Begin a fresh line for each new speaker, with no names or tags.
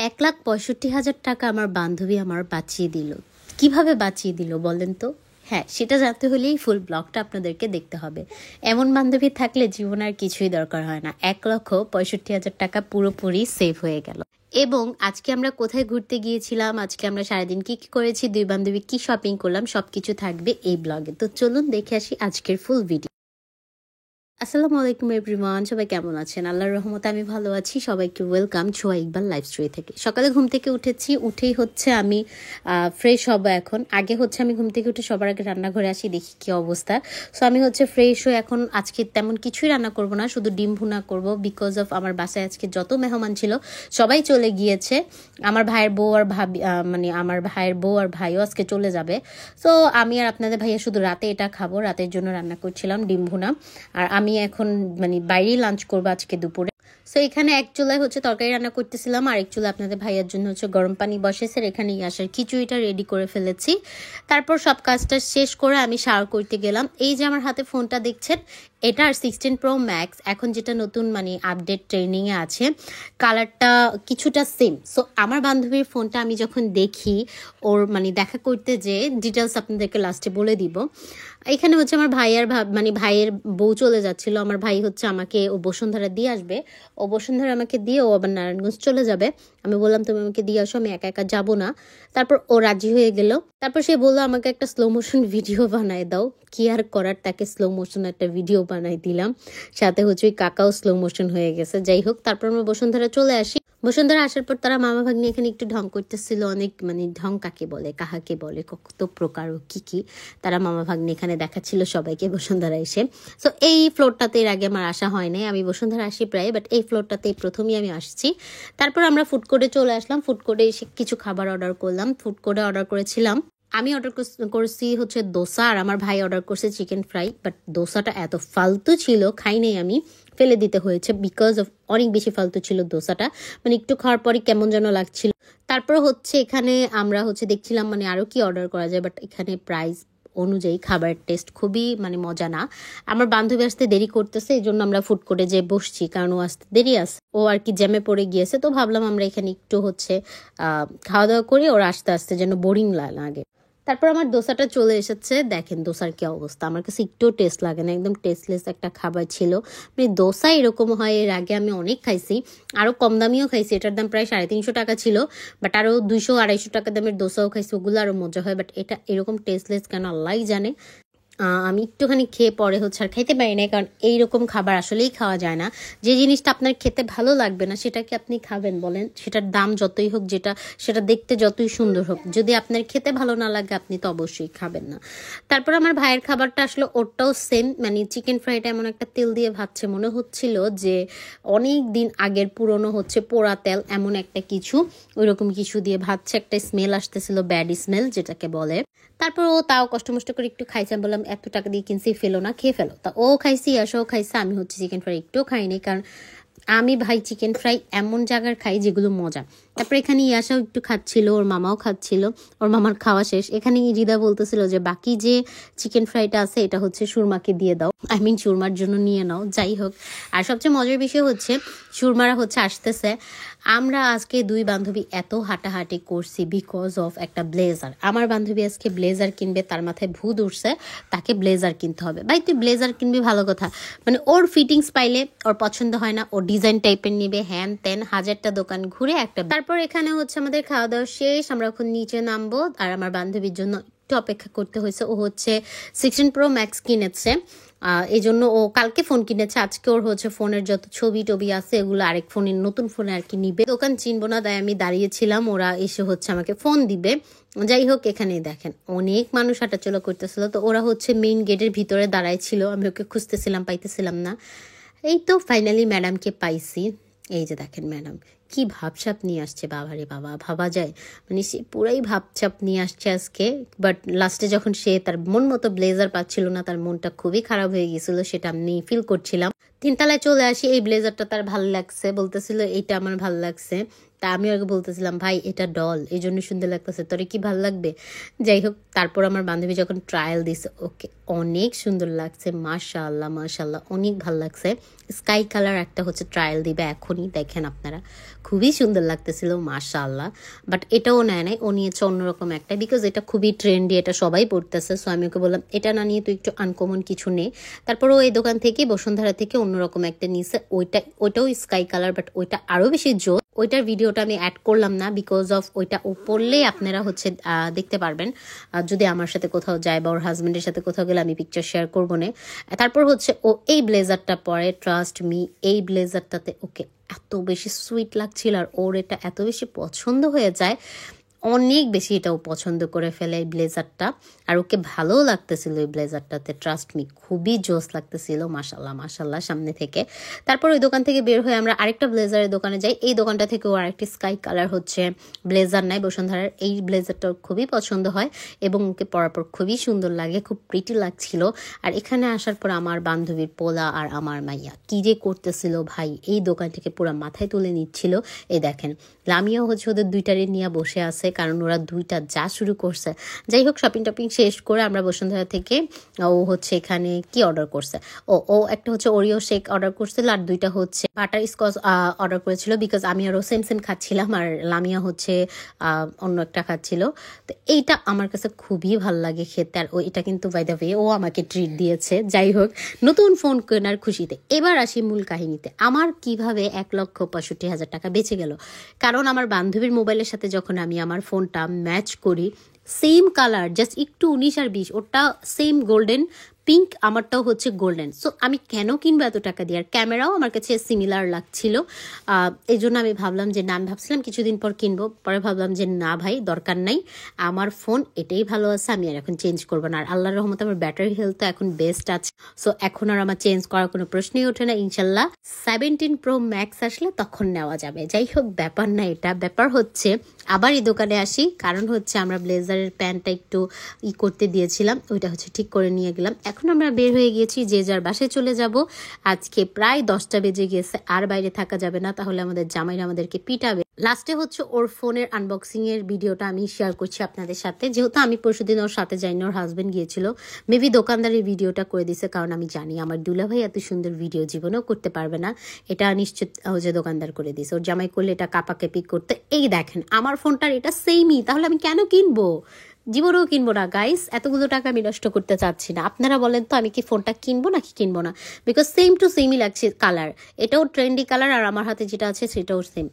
1,65,000 টাকা আমার বান্ধবী আমার বাঁচিয়ে দিল। কিভাবে বাঁচিয়ে দিল বলেন তো? হ্যাঁ, সেটা জানতে হলেই ফুল ব্লগটা আপনাদেরকে দেখতে হবে। এমন বান্ধবী থাকলে জীবন আর কিছুই দরকার হয় না। 1,65,000 টাকা পুরোপুরি সেভ হয়ে গেল। এবং আজকে আমরা কোথায় ঘুরতে গিয়েছিলাম, আজকে আমরা সারাদিন কি কি করেছি, দুই বান্ধবী কি শপিং করলাম, সবকিছু থাকবে এই ব্লগে। তো চলুন দেখে আসি আজকের ফুল ভিডিও। আসসালামু আলাইকুম এভরিওয়ান, সবাই কেমন আছেন? আল্লাহর রহমতে আমি ভালো আছি। সবাইকে ওয়েলকাম ছোঁয়া ইকবাল লাইফ স্টোরি থেকে। সকালে ঘুম থেকে উঠেছি, উঠেই হচ্ছে আমি ফ্রেশ হব। এখন আগে হচ্ছে আমি ঘুম থেকে উঠে সবার আগে রান্নাঘরে আসি, দেখি কি অবস্থা। সো আমি হচ্ছে ফ্রেশ হয়ে এখন আজকে তেমন কিছুই রান্না করব না, শুধু ডিম ভুনা করব। বিকজ অফ আমার বাসায় আজকে যত মেহমান ছিল সবাই চলে গিয়েছে। আমার ভাইয়ের বউ আর ভাবি আমার ভাইয়ের বউ আর ভাইও আজকে চলে যাবে। সো আমি আর আপনাদের ভাইয়া শুধু রাতে এটা খাবো। রাতের জন্য রান্না করছিলাম ডিম ভুনা। আর আমি এখন বাইরেই লাঞ্চ করবো আজকে দুপুরে। সো এখানে এক চুলায় হচ্ছে তরকারি রান্না করতেছিলাম, আর এক চুলা আপনাদের ভাইয়ার জন্য হচ্ছে গরম পানি বসেছে। এখানে আসার খিচুড়িটা রেডি করে ফেলেছি। তারপর সব কাজটা শেষ করে আমি শাওয়ার করতে গেলাম। এই যে আমার হাতে ফোনটা দেখছেন, এটা আর 16 Pro Max, এখন যেটা নতুন আপডেট ট্রেনিংয়ে আছে, কালারটা কিছুটা সেম। সো আমার বান্ধবীর ফোনটা আমি যখন দেখি, ওর দেখা করতে যে ডিটেলস আপনাদেরকে লাস্টে বলে দিব। এখানে হচ্ছে আমার ভাইয়ের বউ চলে যাচ্ছিল। আমার ভাই হচ্ছে আমাকে ও বসুন্ধরা দিয়ে আসবে, ও বসুন্ধরা আমাকে দিয়ে ও আবার নারায়ণগঞ্জ চলে যাবে। আমি বললাম তুমি আমাকে দিয়ে আসো, আমি একা একা যাবো না। তারপর ও রাজি হয়ে গেল। তারপর সে বললো আমাকে একটা স্লো মোশন ভিডিও বানায় দাও। কি আর করার, তাকে স্লো মোশন একটা ভিডিও বানাই দিলাম। সাথে হচ্ছে ওই কাকাও স্লো মোশন হয়ে গেছে। যাই হোক, তারপর আমরা বসুন্ধরা চলে আসি। বসুন্ধরা আসার পর তারা মামা ভাগ্নি এখানে একটু ঢং করতেছিল। অনেক ঢং কাকে বলে, কাহাকে বলে, কত প্রকার ও কি তারা মামা ভাগ্নি এখানে দেখাচ্ছিল সবাইকে বসুন্ধরা এসে। সো এই ফ্লোরটাতে এর আগে আমার আসা হয় নাই। আমি বসুন্ধরা আসি প্রায়, বাট এই ফ্লোরটাতে প্রথমেই আমি আসছি। তারপর আমরা ফুড কোর্টে চলে আসলাম। ফুড কোর্টে এসে কিছু খাবার অর্ডার করলাম। ফুড কোর্টে অর্ডার করেছিলাম, আমি অর্ডার করছি হচ্ছে দোসা, আর আমার ভাই অর্ডার করছে চিকেন ফ্রাই। বাট দোসাটা এত ফালতু ছিল, খাই নাই আমি, ফেলে দিতে হয়েছে। বিকজ অফ অনেক বেশি ফালতু ছিল দোসাটা, একটু খাওয়ার পরই কেমন যেন লাগছিল। তারপর হচ্ছে এখানে আমরা হচ্ছে দেখছিলাম আরো কি অর্ডার করা যায়, বাট এখানে প্রাইস অনুযায়ী খাবারের টেস্ট খুবই মজা না। আমার বান্ধবী আসতে দেরি করতেছে, এই জন্য আমরা ফুড কোর্টে যে বসছি, কারণ ও আসতে দেরি আছে, ও আর কি জ্যামে পড়ে গিয়েছে। তো ভাবলাম আমরা এখানে একটু হচ্ছে খাওয়া দাওয়া করি, ওর আসতে আসতে যেন বোরিং লাগে। তারপর আমার দোসাটা চলে এসেছে। দেখেন দোসার কি অবস্থা, আমার কাছে একটু টেস্ট লাগে না, একদম টেস্টলেস একটা খাবার ছিল। দোসা এরকম হয়, এর আগে আমি অনেক খাইছি, আরো কম দামিও খাইছি। এটার দাম প্রায় 350 টাকা ছিল, বাট আরো 200-250 টাকা দামের দোসাও খাইছি, ওগুলো আরো মজা হয়। বাট এটা এরকম টেস্টলেস কেন আল্লাহই জানে। আমি একটুখানি খেয়ে পরে হচ্ছে আর খাইতে পারি না, কারণ এইরকম খাবার আসলেই খাওয়া যায় না। যে জিনিসটা আপনার খেতে ভালো লাগবে না সেটাকে আপনি খাবেন বলেন? সেটার দাম যতই হোক, সেটা দেখতে যতই সুন্দর হোক, যদি আপনার খেতে ভালো না লাগে আপনি তো অবশ্যই খাবেন না। তারপর আমার ভাইয়ের খাবারটা আসলে ওরটাও সেম, চিকেন ফ্রাইটা এমন একটা তেল দিয়ে ভাজছে, মনে হচ্ছিল যে অনেক দিন আগের পুরনো হচ্ছে পোড়া তেল, এমন একটা কিছু, ওইরকম কিছু দিয়ে ভাজছে। একটা স্মেল আসতেছিল, ব্যাড স্মেল যেটাকে বলে। তারপর ও তাও কষ্ট করে একটু খাইছে। আমি বললাম এত টাকা দিয়ে কিনছি, ফেলো না, খেয়ে ফেলো। তা ও খাইছি, আসেও খাইছে। আমি হচ্ছে চিকেন ফ্রাই একটু খাইনি, কারণ আমি ভাই চিকেন ফ্রাই এমন জায়গার খাই যেগুলো মজা। তারপর এখানে ইয়াসাও একটু খাচ্ছিল, ওর মামাও খাচ্ছিল, ওর মামার খাওয়া শেষ। এখানে ইজিদা বলতেছিল যে বাকি যে চিকেন ফ্রাইটা আছে এটা হচ্ছে সুরমাকে দিয়ে দাও, সুরমার জন্য নিয়ে নাও। যাই হোক, আর সবচেয়ে মজার বিষয় হচ্ছে সুরমারা হচ্ছে আসতেছে। আমরা আজকে দুই বান্ধবী এত হাঁটাহাঁটি করছি বিকজ অফ একটা ব্লেজার। আমার বান্ধবী আজকে ব্লেজার কিনবে, তার মাথায় ভূত উঠছে, তাকে ব্লেজার কিনতে হবে। ভাই তুই ব্লেজার কিনবি ভালো কথা, ওর ফিটিংস পাইলে ওর পছন্দ হয় না, ওর ডিজাইন টাইপের নিবে, হ্যান ত্যান 1000টা দোকান ঘুরে একটা। তারপর এখানে হচ্ছে আমাদের খাওয়া দাওয়া শেষ, আমরা এখন নিচে নামবো। আর আমার বান্ধবীর জন্য একটু অপেক্ষা করতে হয়েছে। ও হচ্ছে 16 Pro Max কিনেছে, এই জন্য ও কালকে ফোন কিনেছে। আজকে ওর হচ্ছে ফোনের যত ছবি টবি আছে এগুলো আরেক ফোনের, নতুন ফোনে আর কি নিবে। দোকান চিনবো না, তাই আমি দাঁড়িয়েছিলাম, ওরা এসে হচ্ছে আমাকে ফোন দিবে। যাই হোক, এখানে দেখেন অনেক মানুষ হাঁটাচলা করতেছিল। তো ওরা হচ্ছে মেইন গেটের ভিতরে দাঁড়াই ছিল, আমি ওকে খুঁজতেছিলাম, পাইতেছিলাম না। এই তো ফাইনালি ম্যাডামকে পাইছি। এই যে দেখেন ম্যাডাম কি ভাবসাপ নিয়ে আসছে, বাবারে বাবা, ভাবা যায়? সে পুরাই ভাবসাপ নিয়ে আসছে আজকে। বাট লাস্টে যখন সে তার মন মতো ব্লেজার পাচ্ছিল না, তার মনটা খুবই খারাপ হয়ে গেছিল, সেটা আমি ফিল করছিলাম। 3 তলায় চলে আসি, এই ব্লেজারটা তার ভালো লাগছে, বলতেছিল এইটা আমার ভালো লাগছে। তা আমি আগে বলতেছিলাম ভাই এটা ডল, এই জন্য সুন্দর লাগতেছে, তোরে কি ভালো লাগবে? যাই হোক, তারপর আমার বান্ধবী যখন ট্রায়াল দিছে, ওকে অনেক সুন্দর লাগছে, মাশাআল্লাহ মাশাআল্লাহ, অনেক ভালো লাগছে। স্কাই কালার একটা হচ্ছে ট্রায়াল দিবে এখনই, দেখেন আপনারা, খুবই সুন্দর লাগতেছিল মাশাআল্লাহ। বাট এটাও নেয় নাই, ও নিয়েছে অন্যরকম একটা, বিকজ এটা খুবই ট্রেন্ডি, এটা সবাই পড়তেছে। সো আমি ওকে বললাম এটা না নিয়ে তুই একটু আনকমন কিছু নে। তারপর ও এই দোকান থেকে, বসুন্ধরা থেকে অন্যরকম একটা নিয়েছে, ওইটাও স্কাই কালার, বাট ওইটা আরও বেশি জোর। ওইটার ভিডিওটা আমি অ্যাড করলাম না, বিকজ অফ ওইটা ও পড়লেই আপনারা হচ্ছে দেখতে পারবেন। যদি আমার সাথে কোথাও যায় বা ওর হাজব্যান্ডের সাথে কোথাও গেলে আমি পিকচার শেয়ার করবো না। তারপর হচ্ছে ও এই ব্লেজারটা পরে, ট্রাস্ট মি, এই ব্লেজারটাতে ওকে এত বেশি সুইট লাগছিল, আর ওর এটা এত বেশি পছন্দ হয়ে যায়, অনেক বেশি এটাও পছন্দ করে ফেলে এই ব্লেজারটা। আর ওকে ভালোও লাগতেছিল এই ব্লেজারটাতে, ট্রাস্ট মি, খুবই জোস লাগতেছিল মাশাল্লাহ মাশাল্লাহ সামনে থেকে। তারপর ওই দোকান থেকে বের হয়ে আমরা আরেকটা ব্লেজারের দোকানে যাই। এই দোকানটা থেকেও আরেকটি স্কাই কালার হচ্ছে ব্লেজার নাই বসুন্ধরার, এই ব্লেজারটা খুবই পছন্দ হয় এবং ওকে পরার পর খুবই সুন্দর লাগে, খুব প্রিটি লাগছিল। আর এখানে আসার পর আমার বান্ধবীর পোলা আর আমার মাইয়া কি যে করতেছিল ভাই, এই দোকান থেকে পুরো মাথায় তুলে নিচ্ছিল। এই দেখেন, লামিয়া হচ্ছে ওদের দুইটারে নিয়ে বসে আছে, কারণ ওরা দুইটা যা শুরু করছে। যাই হোক, শপিং টপিং শেষ করে আমরা বসুন্ধরা থেকে, ও হচ্ছে এখানে কি অর্ডার করছে, ও একটা হচ্ছে ওরিও শেক অর্ডার করছিল, আর দুইটা হচ্ছে বাটার স্কচ অর্ডার করেছিল, বিকজ আমি আরও সেম সেম খাচ্ছিলাম আর লামিয়া হচ্ছে অন্য একটা খাচ্ছিল। তো এইটা আমার কাছে খুবই ভালো লাগে খেতে, আর এটা কিন্তু বাই দ্য ওয়ে ও আমাকে ট্রিট দিয়েছে। যাই হোক, নতুন ফোন কেনার খুশিতে এবার আসি মূল কাহিনীতে, আমার কিভাবে 1,65,000 টাকা বেঁচে গেল। কারণ আমার বান্ধবীর মোবাইলের সাথে যখন আমি আমার ফোনটা ম্যাচ করি, সেম কালার, জাস্ট একটু 19 আর 20, ওটা সেম গোল্ডেন পিঙ্ক, আমারটাও হচ্ছে গোল্ডেন। সো আমি কেন কিনবো এত টাকা দিয়ে? আর ক্যামেরাও আমার কাছে সিমিলার লাগছিল, এই জন্য আমি ভাবলাম যে না, আমি ভাবছিলাম কিছুদিন পর কিনবো, পরে ভাবলাম যে না ভাই, দরকার নাই, আমার ফোন এটাই ভালো আছে, আমি আর এখন চেঞ্জ করবো না। আর আল্লাহর রহমতে আমার ব্যাটারি হেলথ এখন বেস্ট আছে, সো এখন আর আমার চেঞ্জ করার কোনো প্রশ্নই ওঠে না। ইনশাল্লাহ 17 Pro Max আসলে তখন নেওয়া যাবে। যাই হোক, ব্যাপার না এটা, ব্যাপার হচ্ছে আবার এই দোকানে আসি, কারণ হচ্ছে আমরা ব্লেজারের প্যান্টটা একটু করতে দিয়েছিলাম, ওইটা হচ্ছে ঠিক করে নিয়ে গেলাম। এখন আমরা বের হয়ে গিয়েছি, যে যার বাসায় চলে যাব। আজকে প্রায় 10টা বেজে গিয়েছে, আর বাইরে থাকা যাবে না, তাহলে আমাদের জামাইরা আমাদেরকে পিটাবে। লাস্টে হচ্ছে ওর ফোনের আনবক্সিং এর ভিডিওটা আমি শেয়ার করছি আপনাদের সাথে, যেহেতু আমি পরশুদিন ওর সাথে যাইনি, ওর হাজবেন্ড গিয়েছিল, মেবি দোকানদারের ভিডিওটা করে দিছে, কারণ আমি জানি আমার দুলাভাই এত সুন্দর ভিডিও জীবনেও করতে পারবে না, এটা নিশ্চিত যে দোকানদার করে দিছে। ওর জামাই করলে এটা কাপাকাপি করতে। এই দেখেন আমার ফোনটার এটা সেমই, তাহলে আমি কেন কিনবো? জীবনেও কিনবো না গাইস, এতগুলো টাকা আমি নষ্ট করতে চাচ্ছি না। আপনারা বলেন তো আমি কি ফোনটা কিনবো নাকি কিনবো না? বিকজ সেম টু সেমই লাগছে কালার, এটাও ট্রেন্ডি কালার, আর আমার হাতে যেটা আছে সেটাও সেম।